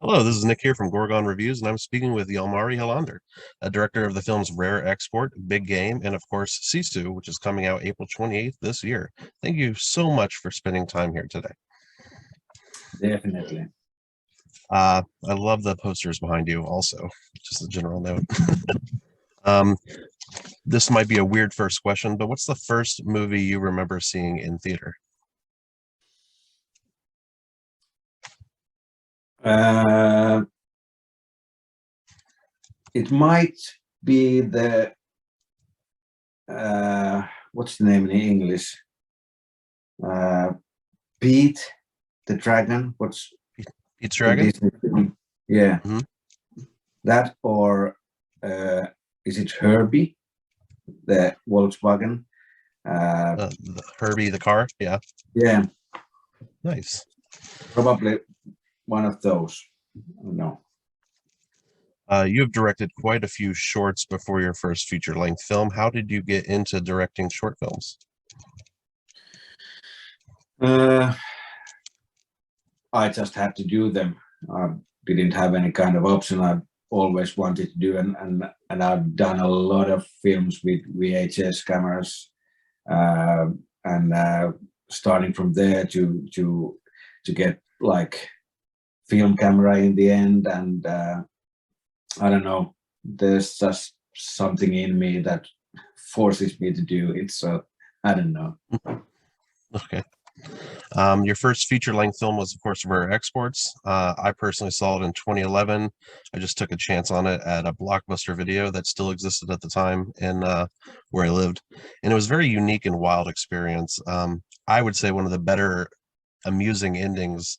Hello, this is Nick here from Gorgon Reviews, and I'm speaking with Jalmari Helander, a director of the films Rare Export, Big Game, and of course Sisu, which is coming out April 28th this year. Thank you so much for spending time here today. Definitely. I love the posters behind you also, just a general note. um, this might be a weird first question, but what's the first movie you remember seeing in theater? It might be the what's the name in English? Pete the Dragon. What's Pete's the Dragon? Disney film? Yeah, Mhm. that or is it Herbie, the Volkswagen? Herbie the car? Yeah, Yeah, nice. probably one of those. No. You have directed quite a few shorts before your first feature-length film. How did you get into directing short films? I just had to do them. I didn't have any kind of option. I always wanted to do, and I've done a lot of films with VHS cameras, and starting from there to get like film camera in the end, and I don't know. There's just something in me that forces me to do it. So I don't know. Okay. Your first feature-length film was, of course, Rare Exports. I personally saw it in 2011. I just took a chance on it at a Blockbuster Video that still existed at the time in where I lived, and it was a very unique and wild experience. I would say one of the better, amusing endings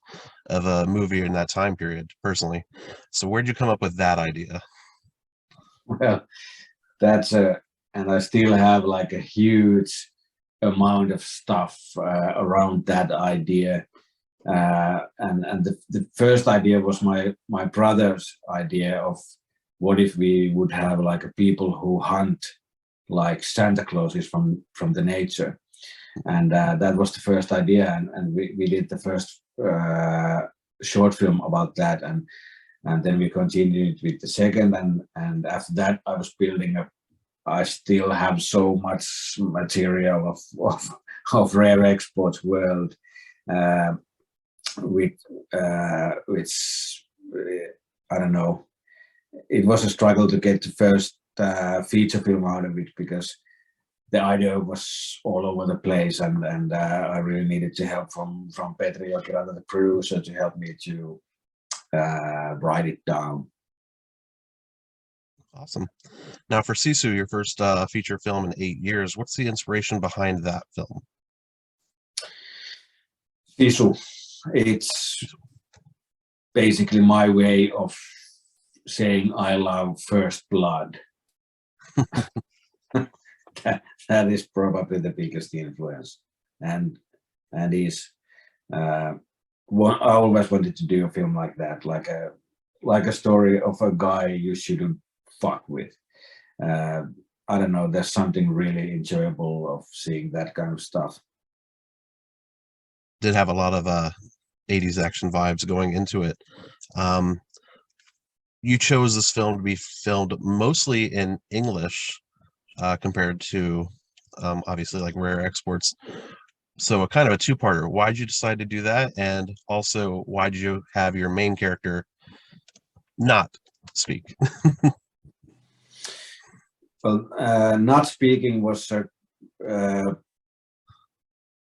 of a movie in that time period, personally. So, where'd you come up with that idea? Well, that's a, and I still have like a huge amount of stuff around that idea. And the first idea was my brother's idea of what if we would have like a people who hunt like Santa Clauses from the nature, and that was the first idea, and we did the first short film about that, and then we continued with the second, and after that I was building up. I still have so much material of Rare Exports world, uh, with which I don't know. It was a struggle to get the first feature film out of it because the idea was all over the place, and I really needed to help from Petri Jokiranta, the producer, to help me to write it down. Awesome. Now, for Sisu, your first feature film in 8 years, what's the inspiration behind that film? Sisu, it's basically my way of saying I love first blood. that is probably the biggest influence, and is I always wanted to do a film like that, like a story of a guy you shouldn't fuck with. uh, I don't know, there's something really enjoyable of seeing that kind of stuff. Did have a lot of 80s action vibes going into it. Um, you chose this film to be filmed mostly in English compared to obviously like Rare Exports. So a kind of a two-parter. Why did you decide to do that? And also, why did you have your main character not speak? Well, not speaking was a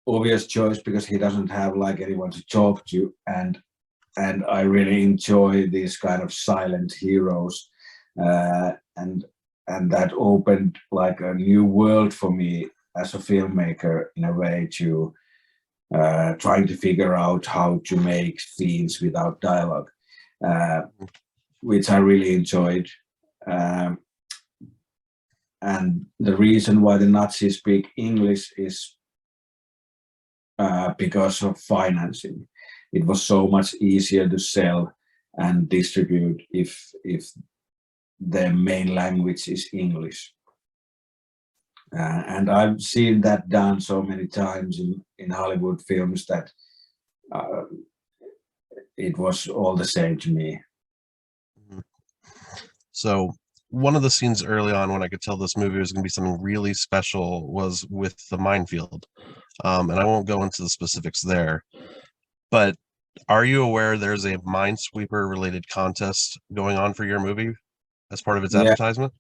obvious choice because he doesn't have like anyone to talk to, and I really enjoy these kind of silent heroes, and that opened like a new world for me as a filmmaker in a way to trying to figure out how to make scenes without dialogue, uh, which I really enjoyed. Um, and the reason why the Nazis speak English is because of financing. It was so much easier to sell and distribute if the main language is English. And I've seen that done so many times in Hollywood films that uh, it was all the same to me. So one of the scenes early on when I could tell this movie was going to be something really special was with the minefield. And I won't go into the specifics there, but are you aware there's a minesweeper related contest going on for your movie as part of its advertisement?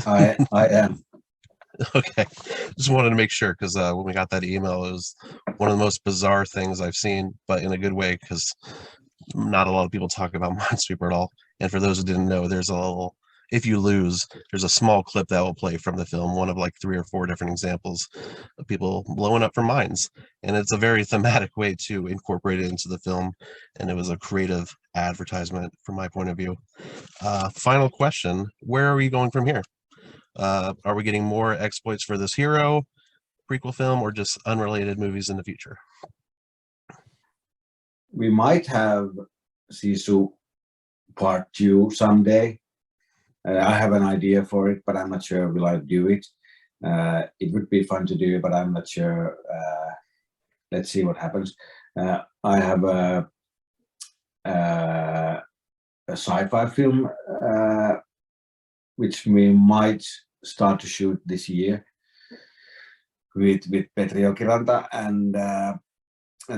I am. Okay, just wanted to make sure because when we got that email, it was one of the most bizarre things I've seen, but in a good way because not a lot of people talk about minesweeper at all. And for those who didn't know, there's a little, if you lose, there's a small clip that will play from the film, one of like 3 or 4 different examples of people blowing up for mines. And it's a very thematic way to incorporate it into the film. And it was a creative advertisement from my point of view. Final question, where are we going from here? Are we getting more exploits for this hero prequel film or just unrelated movies in the future? We might have Sisu part 2 someday. I have an idea for it, but I'm not sure will I do it. It would be fun to do, but I'm not sure. Let's see what happens. I have a sci-fi film which we might start to shoot this year with Petri Jokiranta, and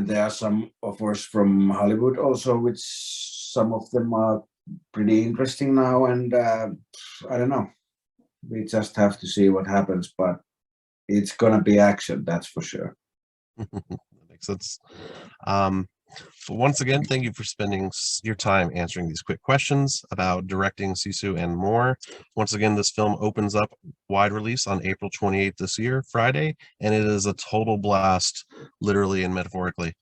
there are some offers from Hollywood also, which some of them are pretty interesting now, and I don't know. We just have to see what happens, but it's gonna be action, that's for sure. That makes sense. Once again, thank you for spending your time answering these quick questions about directing Sisu and more. Once again, this film opens up wide release on April 28th this year, Friday, and it is a total blast, literally and metaphorically.